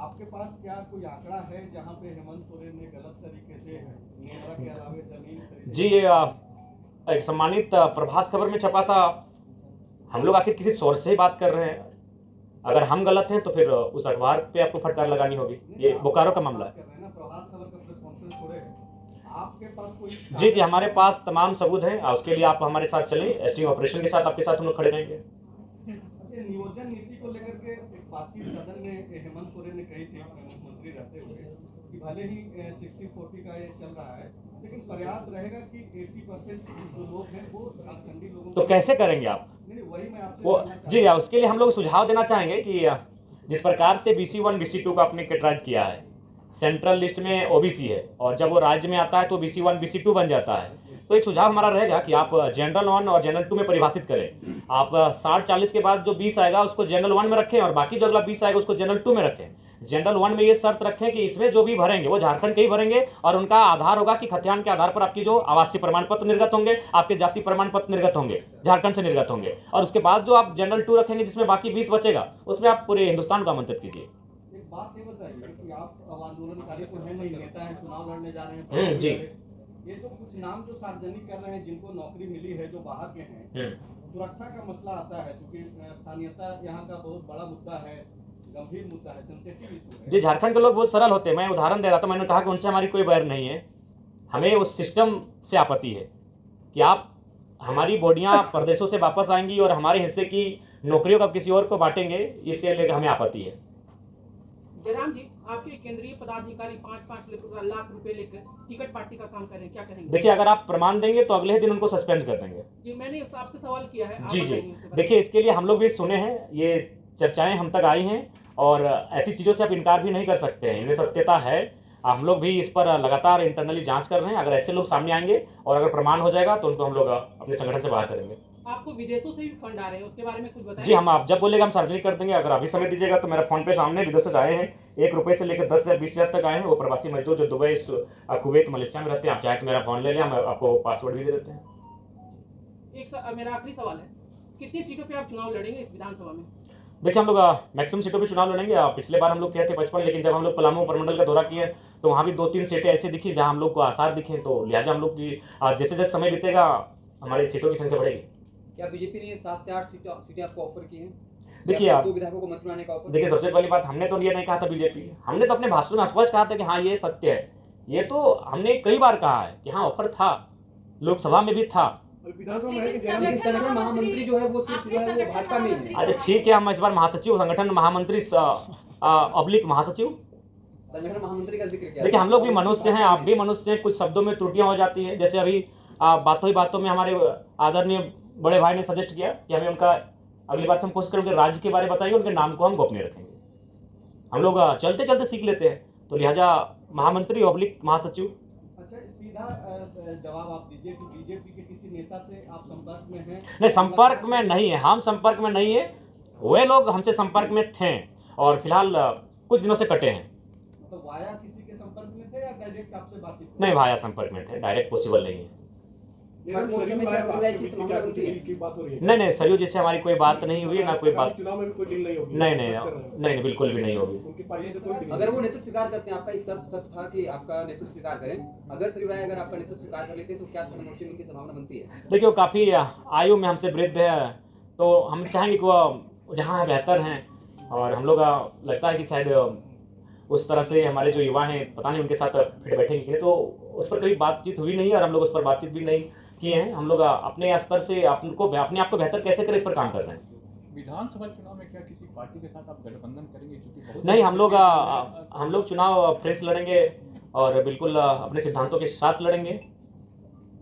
आपके पास क्या कोई आंकड़ा है जहां पे हेमंत सोरेन ने गलत तरीके से नेमरा के अलावा जमीन खरीदी? जी, एक सम्मानित प्रभात खबर में छपा था। हम लोग आखिर किसी सोर्स से ही बात कर रहे हैं। अगर हम गलत हैं तो फिर उस अखबार पे आपको फटकार लगानी होगी। ये बोकारो का मामला है। प्रभात खबर का प्रेस कॉन्फ्रेंस हो रहे हैं, आपके पास कोई? जी, हमारे पास तमाम सबूत हैं। उसके लिए आप हमारे साथ चलें। एसटी ऑपरेशन के साथ आपके साथ हम लोग खड़े रहेंगे। नियोजन नीति को लेकर के एक बातचीत सदन में हेमंत सोरेन ने कही थी, मुख्यमंत्री रहते हुए, कि भले ही 60-40 का ये चल रहा है, लेकिन प्रयास रहेगा कि 80% जो लोग हैं वो झारखंडी लोगों। तो कैसे करेंगे आप? नहीं, वही मैं आपसे वो जी, उसके लिए हम लोग सुझाव देना चाहेंगे कि जिस प्रकार से BC1 BC2 का आपने कैटेगराइज किया है, सेंट्रल लिस्ट में OBC है और जब वो राज्य में आता है तो BC1 BC2 बन जाता है। तो एक सुझाव हमारा रहेगा कि आप जनरल 1 और जनरल 2 में परिभाषित करें। आप 60-40 के बाद जो 20 आएगा उसको जनरल 1 में रखें और बाकी जो अगला 20 आएगा उसको जनरल 2 में रखें। जनरल 1 में ये शर्त रखें कि इसमें जो भी भरेंगे वो झारखंड के ही भरेंगे और उनका आधार होगा कि खतियान के आधार पर आपकी जो आवासीय प्रमाण पत्र निर्गत होंगे, आपके जाति प्रमाण पत्र निर्गत होंगे, झारखंड से निर्गत होंगे। और उसके बाद जो आप जनरल 2 रखेंगे जिसमें बाकी 20 बचेगा उसमें आप पूरे हिंदुस्तान को आमंत्रित कीजिए। एक बात ये बताइए कि आप आंदोलनकारी तो है नहीं, नेता हैं, चुनाव लड़ने जा रहे हैं। जी, ये जो कुछ नाम जो सार्वजनिक कर रहे हैं, जिनको नौकरी मिली है, जो बाहर के हैं, सुरक्षा का मसला आता है क्योंकि स्थानीयता यहाँ का बहुत बड़ा मुद्दा है, गंभीर मुद्दा है, सेंसिटिव इशू है। जी, झारखंड के लोग बहुत सरल होते हैं। मैं उदाहरण दे रहा था, मैंने कहा कि उनसे हमारी कोई बैर नहीं है। हमें उस सिस्टम से आपत्ति है कि आप हमारी बॉडियां प्रदेशों से वापस आएंगी और हमारे हिस्से की नौकरियों का किसी और को बांटेंगे, इससे लेकर हमें आपत्ति है। जयराम जी, आपके केंद्रीय पदाधिकारी 5-5 लाख रुपए लेकर टिकट पार्टी का काम कर रहे हैं, क्या करेंगे? देखिए, अगर आप प्रमाण देंगे तो अगले दिन उनको सस्पेंड कर देंगे। जी, मैंने आपसे सवाल किया है। जी, देखिए, इसके लिए हम लोग भी सुने हैं, ये चर्चाएं हम तक आई हैं और ऐसी चीज़ों से आप इनकार भी नहीं कर सकते हैं, इनमें सत्यता है। हम लोग भी इस पर लगातार इंटरनली जांच कर रहे हैं। अगर ऐसे लोग सामने आएंगे और अगर प्रमाण हो जाएगा तो उनको हम लोग अपने संगठन से बाहर करेंगे। आपको विदेशों से भी फंड आ रहे हैं, उसके बारे में कुछ बताएं? जी, हम आप जब बोलेगा हम सार्वजनिक कर देंगे। अगर अभी समय दीजिएगा तो मेरा फोन पे सामने विदेशों से आए हैं, 1 रुपये से लेकर 10,000 20,000 तक आए हैं। वो प्रवासी मजदूर जो दुबई, कुवैत, मलेशिया में रहते हैं। आप चाहे तो मेरा फोन ले लें, हम आपको पासवर्ड भी दे देते हैं। मेरा आखिरी सवाल है, कितनी सीटों पे आप चुनाव लड़ेंगे इस विधानसभा में? देखिए, हम लोग मैक्सिमम सीटों पे चुनाव लड़ेंगे। पिछले बार हम लोग किए थे 55, लेकिन जब हम लोग पलामू प्रमंडल का दौरा किए तो वहाँ भी 2-3 सीटें ऐसे दिखी जहाँ हम लोग को आसार दिखे। तो लिहाजा हम लोग की जैसे जैसे समय बीतेगा हमारी सीटों की संख्या बढ़ेगी। क्या बीजेपी ने 7 से 8 सीटें आपको ऑफर की हैं? देखिए, 2 विधायकों को मंत्री बनाने का ऑफर? देखिए, सबसे पहली बात, हमने तो ये नहीं कहा था बीजेपी, हमने तो अपने भाषण में स्पष्ट कहा था कि हाँ, ये सत्य है। ये तो हमने कई बार कहा है कि हाँ, ऑफर था, लोकसभा में भी था। लेकिन संगठन महामंत्री जो है वो सिर्फ जो है वो भाजपा में है। अच्छा, ठीक है, हम इस बार महासचिव, संगठन महामंत्री ऑब्लिक महासचिव, संगठन महामंत्री का जिक्र किया। देखिए, हम लोग भी मनुष्य हैं, आप भी मनुष्य हैं, कुछ शब्दों में त्रुटियां हो जाती हैं। जैसे अभी बातों ही बातों में हमारे आदरणीय बड़े भाई ने सजेस्ट किया कि हमें उनका अगली बार से हम कोशिश करें उनके राज्य के बारे में बताइए, उनके नाम को हम गोपनीय रखेंगे। हम लोग चलते चलते सीख लेते हैं, तो लिहाजा महामंत्री ऑब्लिक महासचिव। अच्छा, सीधा जवाब आप दीजिए कि बीजेपी के किसी नेता से आप संपर्क में हैं? नहीं, संपर्क में नहीं है, हम संपर्क में नहीं है। वे लोग हमसे संपर्क में थे और फिलहाल कुछ दिनों से कटे हैं। तो वाया किसी के संपर्क में थे या डायरेक्ट आपसे बातचीत? नहीं, वाया संपर्क में थे, डायरेक्ट पॉसिबल नहीं है। नहीं, सरयू जी से हमारी कोई बात नहीं हुई, ना कोई बात। नहीं, बिल्कुल भी नहीं होगी। अगर वो नेतृत्व स्वीकार करते हैं, आपका एक शर्त था कि आपका नेतृत्व स्वीकार करें, अगर सरयू राय अगर आपका नेतृत्व स्वीकार कर लेते हैं तो क्या मोर्चे में उनकी संभावना बनती है? देखिए, वो काफ़ी आयु में हमसे वृद्ध है, तो हम चाहेंगे कि वो जहाँ बेहतर हैं और हम लोग लगता है कि शायद उस तरह से हमारे जो युवा हैं, पता नहीं उनके साथ फिर बैठेंगे कि नहीं, तो उस पर कभी बातचीत हुई नहीं और हम लोग उस पर बातचीत भी नहीं किए हैं। हम लोग अपने स्तर से अपने आप को बेहतर कैसे करें इस पर काम कर रहे हैं। विधानसभा चुनाव में क्या किसी पार्टी के साथ आप गठबंधन करेंगे? नहीं, हम लोग चुनाव फ्रेश लड़ेंगे और बिल्कुल अपने सिद्धांतों के साथ लड़ेंगे।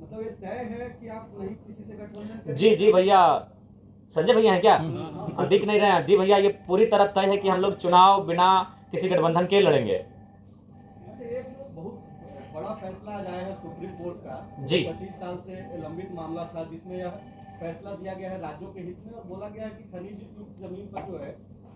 मतलब ये तय है कि आप नहीं किसी से गठबंधन? जी भैया, संजय भैया हैं क्या? दिख नहीं रहे हैं। जी भैया, ये पूरी तरह तय है कि हम लोग चुनाव बिना किसी गठबंधन के लड़ेंगे। एक बहुत बड़ा फैसला आया है सुप्रीम कोर्ट का जी, 25 साल से लंबित मामला था, जिसमें यह फैसला दिया गया है राज्यों के हित में और बोला गया है कि खनिज युक्त जमीन पर जो है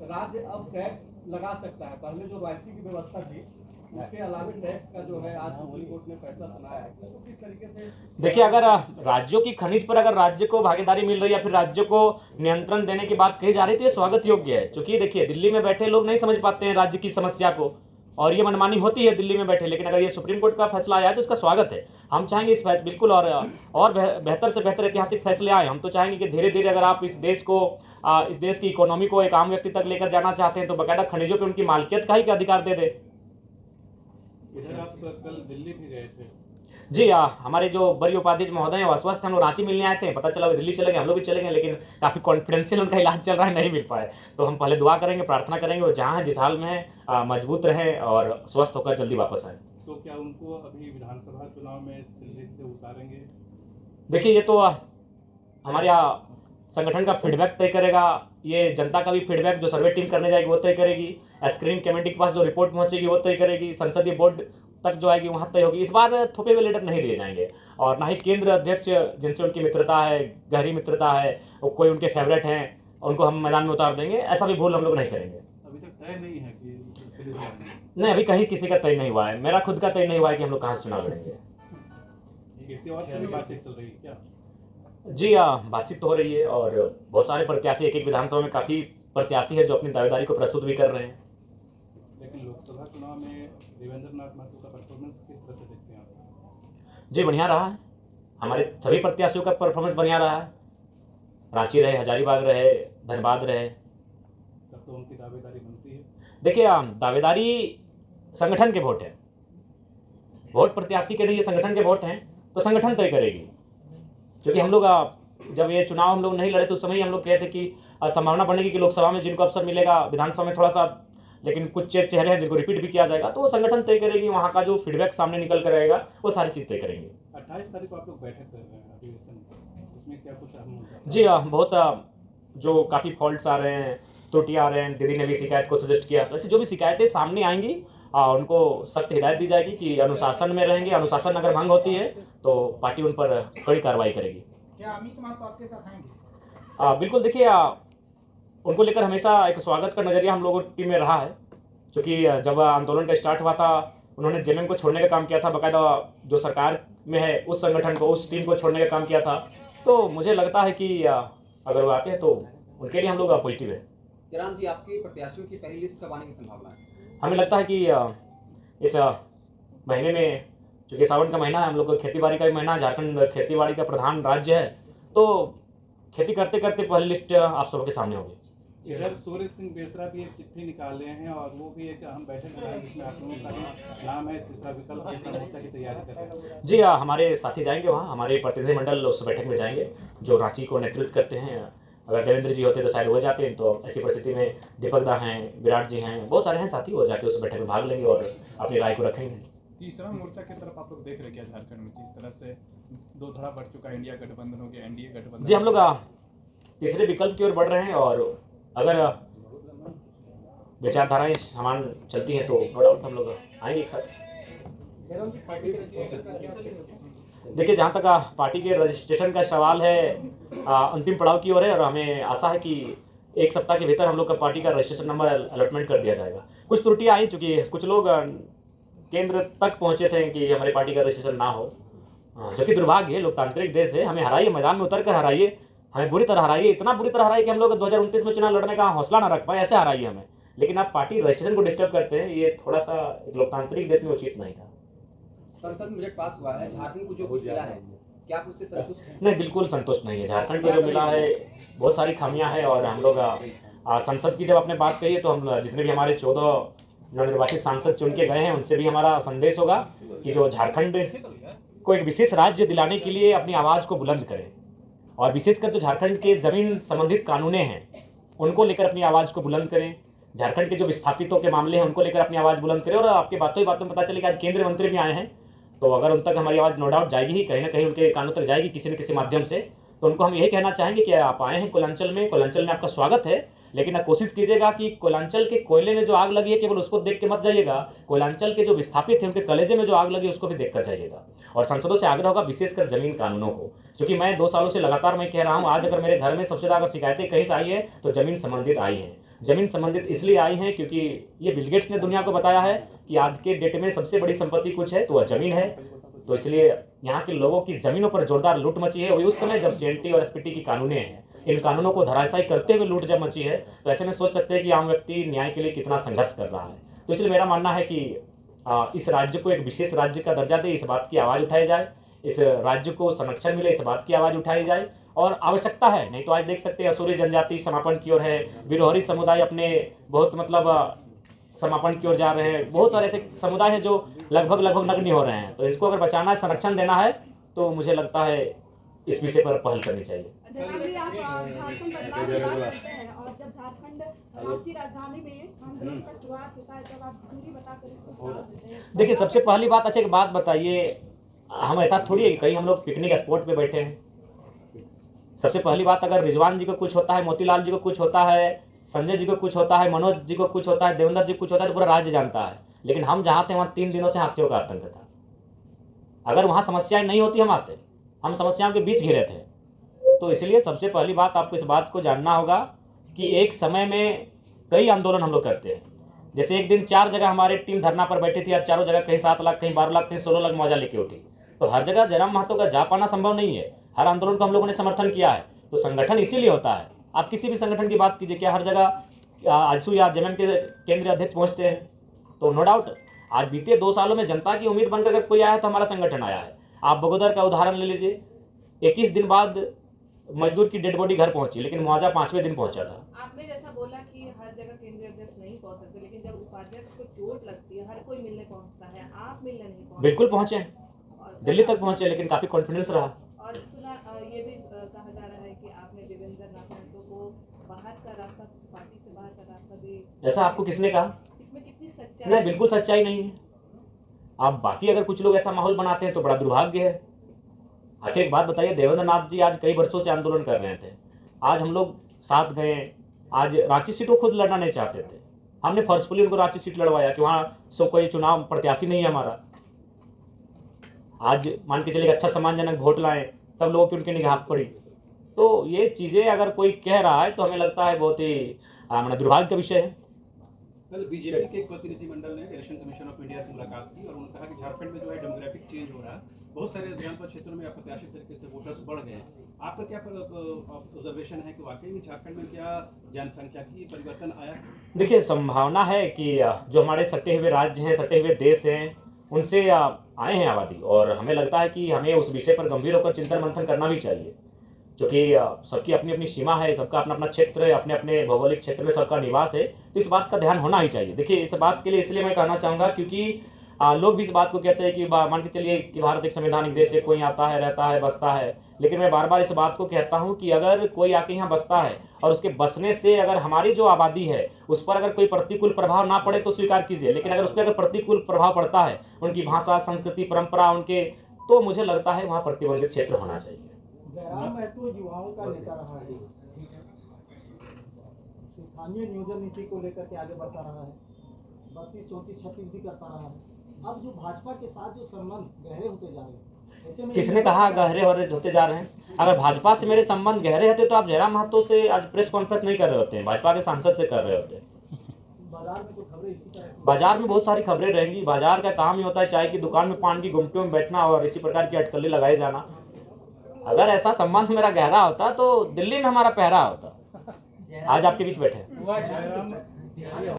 राज्य अब टैक्स लगा सकता है। पहले जो रॉयल्टी की व्यवस्था थी इसके अलावा टैक्स का जो है आज सुप्रीम कोर्ट ने फैसला सुनाया है, इसको किस तरीके से देखिए, अगर राज्यों की खनिज पर अगर राज्य को भागीदारी मिल रही है या फिर राज्य को नियंत्रण देने की बात कही जा रही है तो ये स्वागत योग्य है। क्योंकि देखिए, दिल्ली में बैठे लोग नहीं समझ पाते हैं राज्य की समस्या को, और ये मनमानी होती है दिल्ली में बैठे। लेकिन अगर ये सुप्रीम कोर्ट का फैसला आया है तो इसका स्वागत है। हम चाहेंगे इस फैसले बिल्कुल और बेहतर से बेहतर ऐतिहासिक फैसले आए। हम तो चाहेंगे कि धीरे धीरे अगर आप इस देश की इकोनॉमी को एक आम व्यक्ति तक लेकर जाना चाहते हैं तो बाकायदा खनिजों पर उनकी मालिकियत का ही अधिकार दे दे। इधर आप कल दिल्ली भी गए थे? जी हमारे जो बड़ी उपाध्यक्ष महोदय हैं वो अस्वस्थ हैं, हम लोग रांची मिलने आए थे, पता चला वो दिल्ली चले गए, हम लोग भी चले गए, लेकिन काफ़ी कॉन्फिडेंशियल उनका इलाज चल रहा है, नहीं मिल पाए। तो हम पहले दुआ करेंगे, प्रार्थना करेंगे वो जहाँ है जिस हाल में है मजबूत रहे और स्वस्थ होकर जल्दी वापस आए। तो क्या उनको अभी विधानसभा चुनाव में इस लिस्ट से उतारेंगे? देखिए, ये तो हमारे संगठन का फीडबैक तय करेगा, ये जनता का भी फीडबैक जो सर्वे टीम करने जाएगी वो तय करेगी, स्क्रीनिंग कमेटी के पास जो रिपोर्ट पहुंचेगी वो तय करेगी, संसदीय बोर्ड तक जो आएगी वहाँ तय होगी। इस बार थोपे हुए लीडर नहीं दिए जाएंगे, और ना ही केंद्र अध्यक्ष जिनसे उनकी मित्रता है, गहरी मित्रता है, कोई उनके फेवरेट हैं, उनको हम मैदान में उतार देंगे, ऐसा भी भूल हम लोग नहीं करेंगे। अभी तक तय नहीं है कि नहीं, अभी कहीं किसी का तय नहीं हुआ है, मेरा खुद का तय नहीं हुआ है कि हम लोग कहाँ से चुनाव लड़ेंगे। किसी और से भी बातचीत चल रही है क्या? जी बातचीत तो हो रही है, और बहुत सारे प्रत्याशी एक विधानसभा में काफ़ी प्रत्याशी है जो अपनी दावेदारी को प्रस्तुत भी कर रहे हैं। लेकिन लोकसभा चुनाव में देवेंद्र नाथ महतो का परफॉर्मेंस किस तरह से देखते हैं आप? जी बढ़िया रहा है, हमारे सभी प्रत्याशियों का परफॉर्मेंस बढ़िया रहा है। रांची रहे, हजारीबाग रहे, धनबाद रहे। तब तो उनकी दावेदारी बनती है। देखिए, दावेदारी संगठन के वोट है, वोट प्रत्याशी के लिए संगठन के वोट हैं, तो संगठन तय करेगी। क्योंकि हम लोग जब ये चुनाव हम लोग नहीं लड़े तो उस समय ही हम लोग कहते कि संभावना बनेगी कि लोकसभा में जिनको अवसर मिलेगा, विधानसभा में थोड़ा सा, लेकिन कुछ चेहरे हैं जिनको रिपीट भी किया जाएगा, तो वो संगठन तय करेगी। वहाँ का जो फीडबैक सामने निकल कर आएगा वो सारी चीज़ तय करेंगे। 28 तारीख को आप लोग बैठक कर रहे हैं अधिवेशन, उसमें क्या कुछ अहम मुद्दा? जी बहुत जो काफ़ी फॉल्ट्स आ रहे हैं, त्रुटियाँ आ रहे हैं, दीदी ने भी शिकायत को सजेस्ट किया, तो ऐसी जो भी शिकायतें सामने आएंगी उनको सख्त हिदायत दी जाएगी कि अनुशासन में रहेंगे। अनुशासन अगर भंग होती है तो पार्टी उन पर कड़ी कार्रवाई करेगी। क्या अमित महतो आपके साथ आएंगे? बिल्कुल, देखिए उनको लेकर हमेशा एक स्वागत का नज़रिया हम लोगों की में रहा है। क्योंकि जब आंदोलन का स्टार्ट हुआ था उन्होंने जेएमएम को छोड़ने का काम किया था, बाकायदा जो सरकार में है उस संगठन को, उस टीम को छोड़ने का काम किया था। तो मुझे लगता है कि अगर वो आते हैं तो उनके लिए हम लोग पॉजिटिव है। जयराम जी, आपके प्रत्याशियों की पहली लिस्ट कब आने की संभावना है? हमें लगता है कि इस महीने में, चूँकि सावन का महीना है, हम लोग को खेती बाड़ी का भी महीना, झारखंड खेती बाड़ी का प्रधान राज्य है, तो खेती करते करते पहली लिस्ट आप सबके सामने होगी। इधर सूर्य सिंह बेसरा भी एक चिट्ठी निकाले हैं और वो भी एक अहम बैठक है जिसमें आप लोगों का भी नाम है, तीसरा विकल्प तीसरा मोर्चा की तैयारी कर रहे हैं। जी हमारे साथी जाएंगे वहाँ, हमारे प्रतिनिधिमंडल उस बैठक में जाएंगे जो रांची को नेतृत्व करते हैं। अगर देवेंद्र जी होते तो शायद हो जाते हैं, तो ऐसी परिस्थिति में दीपक दा हैं, विराट जी हैं, बहुत सारे हैं साथी, वो जाके उस बैठक में भाग लेंगे और अपनी राय को रखेंगे। तीसरा मोर्चा की तरफ आप लोग देख रहे हैं क्या झारखंड में? जिस तरह से दो धड़ा बढ़ चुका है, इंडिया गठबंधन हो गया, एनडीए गठबंधन। जी हम लोग तीसरे विकल्प की ओर बढ़ रहे हैं, और अगर विचारधाराएं समान चलती हैं तो नो डाउट हम लोग आएंगे एक साथ। देखिए, जहाँ तक पार्टी के रजिस्ट्रेशन का सवाल है, अंतिम पड़ाव की ओर है, और हमें आशा है कि एक सप्ताह के भीतर हम लोग का पार्टी का रजिस्ट्रेशन नंबर अलॉटमेंट कर दिया जाएगा। कुछ त्रुटियाँ आई, चूँकि कुछ लोग केंद्र तक पहुँचे थे कि हमारी पार्टी का रजिस्ट्रेशन ना हो, जो कि दुर्भाग्य है। लोकतांत्रिक देश है, हमें हराइए, मैदान में उतर कर हराइए, हमें बुरी तरह हराइए, इतना बुरी तरह हराइए कि हम लोग 2029 में चुनाव लड़ने का हौसला ना रख पाए, ऐसे हराइए हमें। लेकिन आप पार्टी रजिस्ट्रेशन को डिस्टर्ब करते हैं, ये थोड़ा सा एक लोकतांत्रिक देश में उचित नहीं था। संसद में बजट पास हुआ है, झारखंड को जो कुछ मिला है, क्या आप उससे संतुष्ट हैं? नहीं, बिल्कुल संतुष्ट नहीं है। झारखंड को जो मिला है बहुत सारी खामियां हैं, और हम लोग संसद की जब आपने बात कही है तो हम जितने भी हमारे 14 नवनिर्वाचित सांसद चुन के गए हैं उनसे भी हमारा संदेश होगा कि जो झारखंड को एक विशेष राज्य दिलाने के लिए अपनी आवाज़ को बुलंद करें, और विशेषकर जो झारखंड के ज़मीन संबंधित कानूनें हैं उनको लेकर अपनी आवाज़ को बुलंद करें। झारखंड के जो विस्थापितों के मामले हैं उनको लेकर अपनी आवाज़ बुलंद करें। और आपके बातों ही बातों में पता चले कि आज केंद्रीय मंत्री भी आए हैं, तो अगर उन तक हमारी आवाज़ नो डाउट जाएगी ही, कहीं ना कहीं उनके कानों तक जाएगी किसी न किसी माध्यम से। तो उनको हम यही कहना चाहेंगे कि आप आए हैं कोयलांचल में आपका स्वागत है, लेकिन आप कोशिश कीजिएगा कि कोयलांचल के कोयले में जो आग लगी है केवल उसको देख के मत जाइएगा, कोयलांचल के जो विस्थापित हैं उनके कलेजे में जो आग लगी उसको भी देख कर जाइएगा। और सांसदों से आग्रह होगा विशेषकर जमीन कानूनों को, क्योंकि मैं 2 सालों से लगातार मैं कह रहा हूँ, आज अगर मेरे घर में सबसे ज़्यादा शिकायतें कहीं से आई है तो जमीन संबंधित आई हैं। जमीन संबंधित इसलिए आई हैं क्योंकि ये बिल गेट्स ने दुनिया को बताया है कि आज के डेट में सबसे बड़ी संपत्ति कुछ है तो वह ज़मीन है। तो इसलिए यहाँ के लोगों की ज़मीनों पर जोरदार लूट मची है। वही उस समय जब CNT और SPT की कानूनें हैं, इन कानूनों को धराशायी करते हुए लूट जब मची है, तो ऐसे में सोच सकते हैं कि आम व्यक्ति न्याय के लिए कितना संघर्ष कर रहा है। तो इसलिए मेरा मानना है कि इस राज्य को एक विशेष राज्य का दर्जा दे, इस बात की आवाज़ उठाई जाए, इस राज्य को संरक्षण मिले, इस बात की आवाज़ उठाई जाए। और आवश्यकता है, नहीं तो आज देख सकते हैं असुरी जनजाति समापन की ओर है, विरोहरी समुदाय अपने बहुत मतलब समापन की ओर जा रहे हैं। बहुत सारे ऐसे समुदाय हैं जो लगभग नग्न हो रहे हैं। तो इसको अगर बचाना है, संरक्षण देना है, तो मुझे लगता है इस विषय पर पहल करनी चाहिए। जनाब जी, आप झारखंड बदलाव की बात करते हैं और जब झारखंड रांची राजधानी में आंदोलन का शुरुआत होता है, जब आप दूरी बताकर इसको विरोध देते हैं। देखिए, सबसे पहली बात, अच्छा एक बात बताइए, हम ऐसा थोड़ी है कि कहीं हम लोग पिकनिक स्पॉट पे बैठे हैं। सबसे पहली बात, अगर रिजवान जी को कुछ होता है, मोतीलाल जी को कुछ होता है, संजय जी को कुछ होता है, मनोज जी को कुछ होता है, देवेंद्र जी को कुछ होता है, तो पूरा राज्य जानता है। लेकिन हम जहाँ थे वहाँ 3 दिनों से हाथियों का आतंक था। अगर वहाँ समस्याएं नहीं होती, हम आते, हम समस्याओं के बीच घिरे थे। तो इसलिए सबसे पहली बात, आपको इस बात को जानना होगा कि एक समय में कई आंदोलन हम लोग करते हैं। जैसे एक दिन 4 जगह हमारी टीम धरना पर बैठी थी और चारों जगह कहीं 7 लाख, कहीं 12 लाख, कहीं 16 लाख मौजा लेके उठी। तो हर जगह जयराम महतो का जा पाना संभव नहीं है। हर आंदोलन को हम लोगों ने समर्थन किया है। तो संगठन इसीलिए होता है। आप किसी भी संगठन की बात कीजिए, क्या हर जगह आजसू या जेएमएम के केंद्रीय अध्यक्ष पहुँचते हैं? तो नो डाउट आज बीते 2 सालों में जनता की उम्मीद बनकर अगर कोई आया तो हमारा संगठन आया है। आप बगोदर का उदाहरण ले लीजिए, 21 दिन बाद मजदूर की डेड बॉडी घर पहुंची, लेकिन मुआवजा 5वें दिन पहुंचा था। आपने जैसा बोला कि हर जगह केंद्रीय अध्यक्ष नहीं पहुंच सकते, लेकिन जब उपाध्यक्ष को चोट लगती है, हर कोई मिलने पहुंचता है, आप मिलने नहीं पहुंचे। बिल्कुल पहुंचे, दिल्ली तक पहुंचे, लेकिन काफ़ी कॉन्फिडेंस रहा। और सुना ये भी कहा जा रहा है कि आपने देवेंद्र नाथ महतो को बाहर का रास्ता, पार्टी से बाहर का रास्ता भी। ऐसा आपको किसने कहा? इसमें कितनी सच्चाई? नहीं, बिल्कुल सच्चाई नहीं है। आप बाकी अगर कुछ लोग ऐसा माहौल बनाते हैं तो बड़ा दुर्भाग्य है। आखिर एक बात बताइए, देवेंद्र नाथ जी आज कई वर्षों से आंदोलन कर रहे थे, आज हम लोग साथ गए। आज रांची सीट वो खुद लड़ना नहीं चाहते थे, हमने फोर्सफुली उनको रांची सीट लड़वाया कि वहाँ सो कोई चुनाव प्रत्याशी नहीं है हमारा। आज मान के चलिए अच्छा सम्मानजनक वोट लाएं, तब लोगों की उनकी निगाह पड़ी। तो ये चीज़ें अगर कोई कह रहा है तो हमें लगता है बहुत ही दुर्भाग्य का विषय है। कल बीजेपी के एक प्रतिनिधिमंडल ने इलेक्शन कमीशन ऑफ इंडिया से मुलाकात की और उन्होंने कहा कि झारखंड में जो है डेमोग्राफिक चेंज हो रहा है, बहुत सारे विधानसभा क्षेत्रों में अप्रत्याशित तरीके से वोटर्स बढ़ गए हैं। आपका क्या ऑब्जर्वेशन है कि वाकई में झारखंड में क्या जनसंख्या की परिवर्तन आया है? देखिए, संभावना है कि जो हमारे सटे हुए राज्य हैं, सटे हुए देश हैं, उनसे आए हैं आबादी, और हमें लगता है कि हमें उस विषय पर गंभीर होकर चिंतन मंथन करना भी चाहिए, क्योंकि सबकी अपनी अपनी सीमा है, सबका अपना अपना क्षेत्र है, अपने अपने भौगोलिक क्षेत्र में सबका निवास है। तो इस बात का ध्यान होना ही चाहिए। देखिए, इस बात के लिए इसलिए मैं कहना चाहूँगा क्योंकि लोग भी इस बात को कहते हैं कि मान के चलिए कि भारत एक संवैधानिक देश है, कोई आता है, रहता है, बसता है। लेकिन मैं बार बार इस बात को कहता हूँ कि अगर कोई आके यहाँ बसता है और उसके बसने से अगर हमारी जो आबादी है उस पर अगर कोई प्रतिकूल प्रभाव ना पड़े तो स्वीकार कीजिए, लेकिन अगर उस पर अगर प्रतिकूल प्रभाव पड़ता है, उनकी भाषा, संस्कृति, परंपरा उनके, तो मुझे लगता है वहाँ प्रतिबंधित क्षेत्र होना चाहिए। जयराम महतो युवाओं का नेता रहा है, स्थानीय नियोजन नीति को लेकर के आगे बढ़ता रहा है, 32, 34, 36 भी करता रहा है। अब जो भाजपा के साथ जो संबंध गहरे होते जा रहे हैं, ऐसे में किसने कहा गहरे होते जा रहे हैं? अगर भाजपा से मेरे संबंध गहरे होते तो आप जयराम महतो से आज प्रेस कॉन्फ्रेंस नहीं कर रहे होते हैं, भाजपा के सांसद से कर रहे होते हैं। बाजार में तो खबरें इसी तरह, बाजार में बहुत सारी खबरें रहेंगी। बाजार का काम ही होता है चाय की दुकान में पान की गुमटियों में बैठना और इसी प्रकार की अटकलें लगाए जाना। अगर ऐसा संबंध मेरा गहरा होता तो दिल्ली में हमारा पहरा होता, आज आपके बीच बैठे।